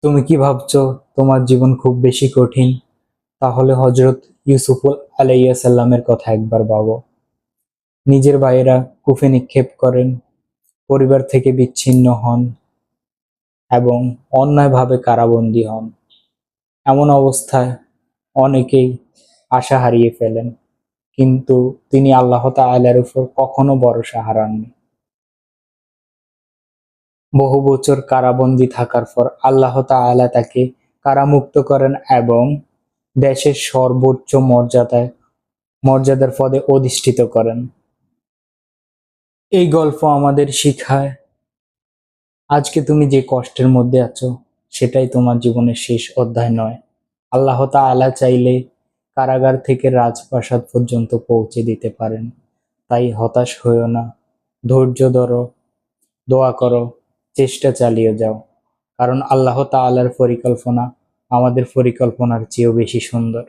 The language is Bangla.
তুমি কি ভাবছো তোমার জীবন খুব বেশি কঠিন? তাহলে হযরত ইউসুফ আলাইহিস সালামের কথা একবার ভাবো। নিজের ভাইয়েরা কূপে নিক্ষেপ করেন, পরিবার থেকে বিচ্ছিন্ন হন এবং অন্যায়ভাবে কারাবন্দী হন। এমন অবস্থায় অনেকেই আশা হারিয়ে ফেলেন, কিন্তু তিনি আল্লাহ তাআলার উপর কখনো ভরসা হারাননি। বহু বছর কারাবন্দী থাকার পর আল্লাহ তাআলা তাকে কারামুক্ত করেন এবং দেশের সর্বোচ্চ মর্যাদার পদে অধিষ্ঠিত করেন। এই গল্প আমাদের শিখায়, আজকে তুমি যে কষ্টের মধ্যে আছো সেটাই তোমার জীবনের শেষ অধ্যায় নয়। আল্লাহ তাআলা চাইলে কারাগার থেকে রাজপ্রাসাদ পর্যন্ত পৌঁছে দিতে পারেন। তাই হতাশ হইও না, ধৈর্য ধরো, দোয়া করো, চেষ্টা চালিয়ে যাও। কারণ আল্লাহ তাআলার পরিকল্পনা আমাদের পরিকল্পনার চেয়েও বেশি সুন্দর।